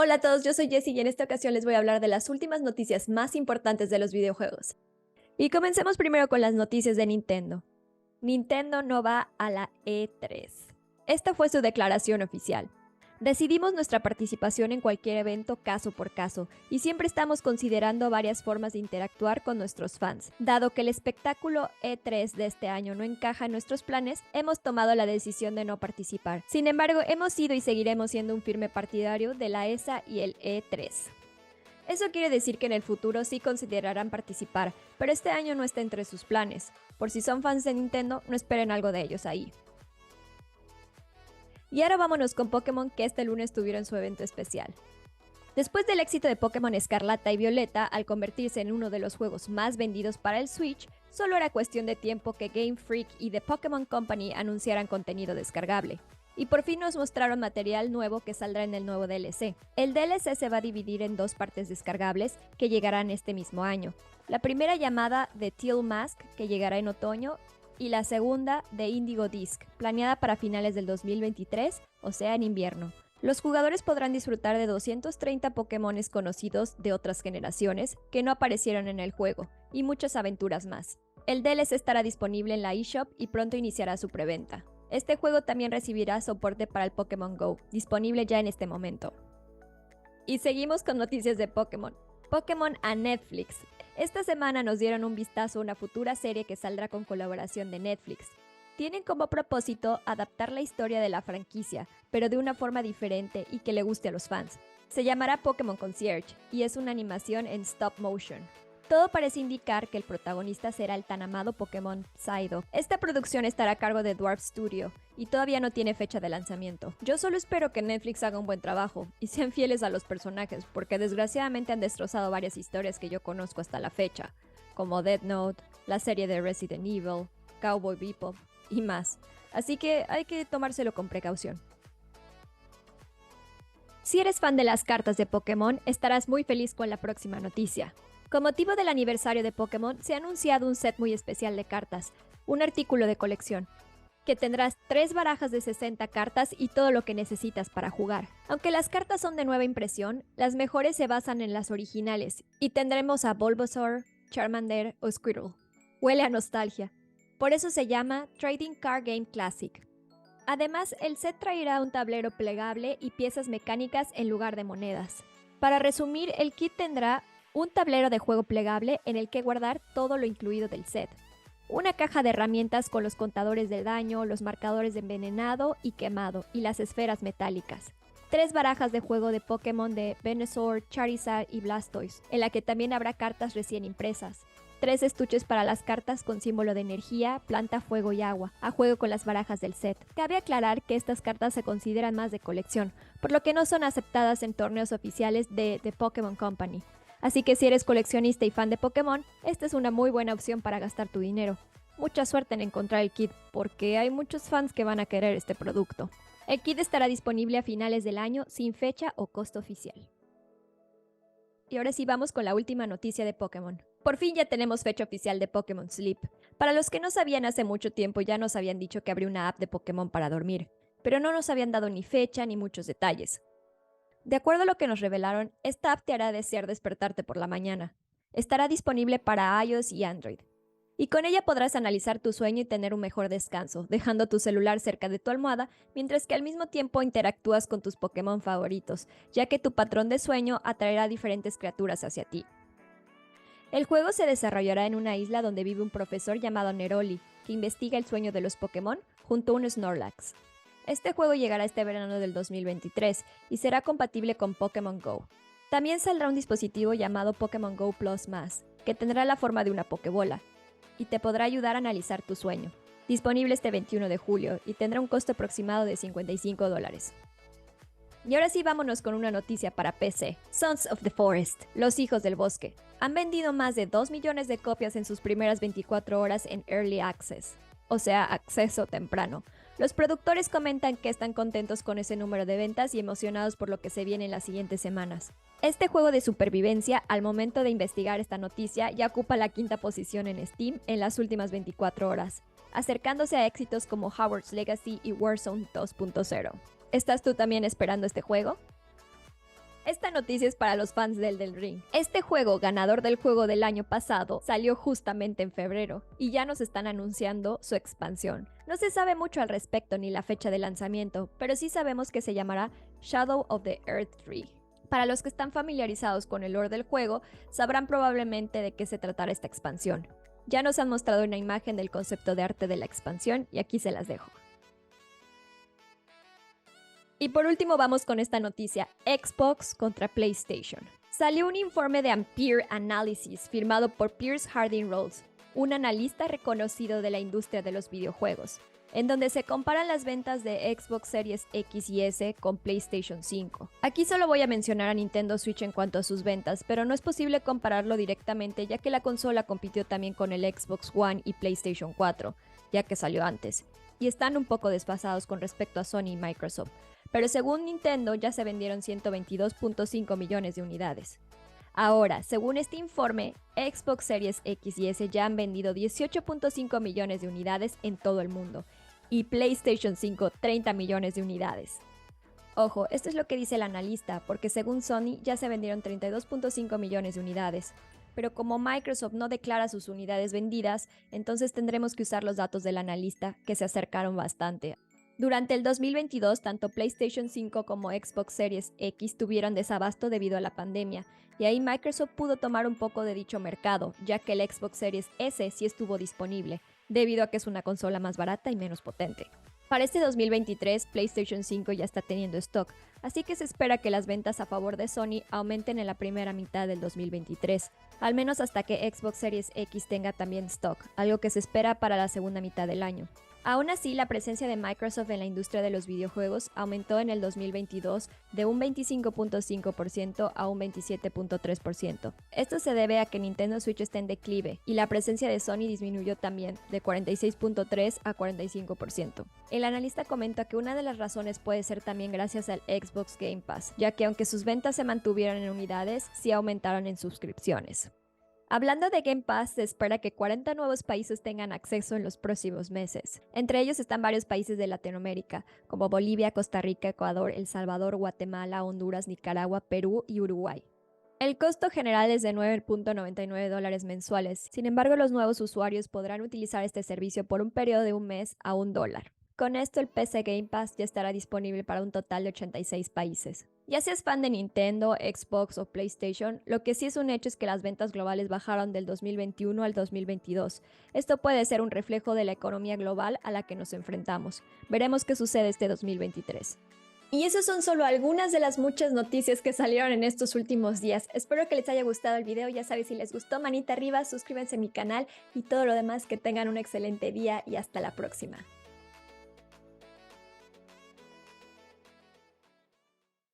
Hola a todos, yo soy Jessie y en esta ocasión les voy a hablar de las últimas noticias más importantes de los videojuegos. Y comencemos primero con las noticias de Nintendo. Nintendo no va a la E3. Esta fue su declaración oficial. Decidimos nuestra participación en cualquier evento caso por caso y siempre estamos considerando varias formas de interactuar con nuestros fans. Dado que el espectáculo E3 de este año no encaja en nuestros planes, hemos tomado la decisión de no participar. Sin embargo, hemos sido y seguiremos siendo un firme partidario de la ESA y el E3. Eso quiere decir que en el futuro sí considerarán participar, pero este año no está entre sus planes. Por si son fans de Nintendo, no esperen algo de ellos ahí. Y ahora vámonos con Pokémon, que este lunes tuvieron su evento especial. Después del éxito de Pokémon Escarlata y Violeta al convertirse en uno de los juegos más vendidos para el Switch, solo era cuestión de tiempo que Game Freak y The Pokémon Company anunciaran contenido descargable. Y por fin nos mostraron material nuevo que saldrá en el nuevo DLC. El DLC se va a dividir en dos partes descargables que llegarán este mismo año. La primera llamada The Teal Mask, que llegará en otoño, y la segunda de Indigo Disc, planeada para finales del 2023, o sea en invierno. Los jugadores podrán disfrutar de 230 Pokémones conocidos de otras generaciones que no aparecieron en el juego, y muchas aventuras más. El DLC estará disponible en la eShop y pronto iniciará su preventa. Este juego también recibirá soporte para el Pokémon Go, disponible ya en este momento. Y seguimos con noticias de Pokémon. Pokémon a Netflix. Esta semana nos dieron un vistazo a una futura serie que saldrá con colaboración de Netflix. Tienen como propósito adaptar la historia de la franquicia, pero de una forma diferente y que le guste a los fans. Se llamará Pokémon Concierge y es una animación en stop motion. Todo parece indicar que el protagonista será el tan amado Pokémon Psyduck. Esta producción estará a cargo de Dwarf Studio y todavía no tiene fecha de lanzamiento. Yo solo espero que Netflix haga un buen trabajo y sean fieles a los personajes, porque desgraciadamente han destrozado varias historias que yo conozco hasta la fecha, como Death Note, la serie de Resident Evil, Cowboy Bebop y más. Así que hay que tomárselo con precaución. Si eres fan de las cartas de Pokémon, estarás muy feliz con la próxima noticia. Con motivo del aniversario de Pokémon, se ha anunciado un set muy especial de cartas, un artículo de colección, que tendrás 3 barajas de 60 cartas y todo lo que necesitas para jugar. Aunque las cartas son de nueva impresión, las mejores se basan en las originales, y tendremos a Bulbasaur, Charmander o Squirtle. Huele a nostalgia. Por eso se llama Trading Card Game Classic. Además, el set traerá un tablero plegable y piezas mecánicas en lugar de monedas. Para resumir, el kit tendrá un tablero de juego plegable en el que guardar todo lo incluido del set, una caja de herramientas con los contadores de daño, los marcadores de envenenado y quemado y las esferas metálicas, 3 barajas de juego de Pokémon de Venusaur, Charizard y Blastoise, en la que también habrá cartas recién impresas, 3 estuches para las cartas con símbolo de energía, planta, fuego y agua, a juego con las barajas del set. Cabe aclarar que estas cartas se consideran más de colección, por lo que no son aceptadas en torneos oficiales de The Pokémon Company. Así que si eres coleccionista y fan de Pokémon, esta es una muy buena opción para gastar tu dinero. Mucha suerte en encontrar el kit, porque hay muchos fans que van a querer este producto. El kit estará disponible a finales del año sin fecha o costo oficial. Y ahora sí vamos con la última noticia de Pokémon. Por fin ya tenemos fecha oficial de Pokémon Sleep. Para los que no sabían, hace mucho tiempo ya nos habían dicho que habría una app de Pokémon para dormir, pero no nos habían dado ni fecha ni muchos detalles. De acuerdo a lo que nos revelaron, esta app te hará desear despertarte por la mañana. Estará disponible para iOS y Android. Y con ella podrás analizar tu sueño y tener un mejor descanso, dejando tu celular cerca de tu almohada, mientras que al mismo tiempo interactúas con tus Pokémon favoritos, ya que tu patrón de sueño atraerá diferentes criaturas hacia ti. El juego se desarrollará en una isla donde vive un profesor llamado Neroli, que investiga el sueño de los Pokémon junto a un Snorlax. Este juego llegará este verano del 2023 y será compatible con Pokémon Go. También saldrá un dispositivo llamado Pokémon Go Plus+, que tendrá la forma de una Pokébola, y te podrá ayudar a analizar tu sueño. Disponible este 21 de julio y tendrá un costo aproximado de $55. Y ahora sí vámonos con una noticia para PC. Sons of the Forest, Los Hijos del Bosque, han vendido más de 2 millones de copias en sus primeras 24 horas en Early Access, o sea, acceso temprano. Los productores comentan que están contentos con ese número de ventas y emocionados por lo que se viene en las siguientes semanas. Este juego de supervivencia, al momento de investigar esta noticia, ya ocupa la 5ª posición en Steam en las últimas 24 horas, acercándose a éxitos como Hogwarts Legacy y Warzone 2.0. ¿Estás tú también esperando este juego? Esta noticia es para los fans del Elden Ring. Este juego, ganador del juego del año pasado, salió justamente en febrero y ya nos están anunciando su expansión. No se sabe mucho al respecto ni la fecha de lanzamiento, pero sí sabemos que se llamará Shadow of the Earth Tree. Para los que están familiarizados con el lore del juego, sabrán probablemente de qué se tratará esta expansión. Ya nos han mostrado una imagen del concepto de arte de la expansión y aquí se las dejo. Y por último vamos con esta noticia, Xbox contra PlayStation. Salió un informe de Ampere Analysis firmado por Pierce Harding Rolls, un analista reconocido de la industria de los videojuegos, en donde se comparan las ventas de Xbox Series X y S con PlayStation 5. Aquí solo voy a mencionar a Nintendo Switch en cuanto a sus ventas, pero no es posible compararlo directamente ya que la consola compitió también con el Xbox One y PlayStation 4, ya que salió antes, y están un poco desfasados con respecto a Sony y Microsoft. Pero según Nintendo ya se vendieron 122.5 millones de unidades. Ahora, según este informe, Xbox Series X y S ya han vendido 18.5 millones de unidades en todo el mundo y PlayStation 5 30 millones de unidades. Ojo, esto es lo que dice el analista, porque según Sony ya se vendieron 32.5 millones de unidades. Pero como Microsoft no declara sus unidades vendidas, entonces tendremos que usar los datos del analista, que se acercaron bastante. Durante el 2022, tanto PlayStation 5 como Xbox Series X tuvieron desabasto debido a la pandemia, y ahí Microsoft pudo tomar un poco de dicho mercado, ya que el Xbox Series S sí estuvo disponible, debido a que es una consola más barata y menos potente. Para este 2023, PlayStation 5 ya está teniendo stock, así que se espera que las ventas a favor de Sony aumenten en la primera mitad del 2023, al menos hasta que Xbox Series X tenga también stock, algo que se espera para la segunda mitad del año. Aún así, la presencia de Microsoft en la industria de los videojuegos aumentó en el 2022 de un 25.5% a un 27.3%. Esto se debe a que Nintendo Switch está en declive y la presencia de Sony disminuyó también de 46.3% a 45%. El analista comenta que una de las razones puede ser también gracias al Xbox Game Pass, ya que aunque sus ventas se mantuvieron en unidades, sí aumentaron en suscripciones. Hablando de Game Pass, se espera que 40 nuevos países tengan acceso en los próximos meses. Entre ellos están varios países de Latinoamérica, como Bolivia, Costa Rica, Ecuador, El Salvador, Guatemala, Honduras, Nicaragua, Perú y Uruguay. El costo general es de $9.99 mensuales, sin embargo los nuevos usuarios podrán utilizar este servicio por un periodo de un mes a $1. Con esto el PC Game Pass ya estará disponible para un total de 86 países. Ya seas fan de Nintendo, Xbox o PlayStation, lo que sí es un hecho es que las ventas globales bajaron del 2021 al 2022. Esto puede ser un reflejo de la economía global a la que nos enfrentamos. Veremos qué sucede este 2023. Y esas son solo algunas de las muchas noticias que salieron en estos últimos días. Espero que les haya gustado el video. Ya sabes, si les gustó, manita arriba, suscríbanse a mi canal y todo lo demás, que tengan un excelente día y hasta la próxima.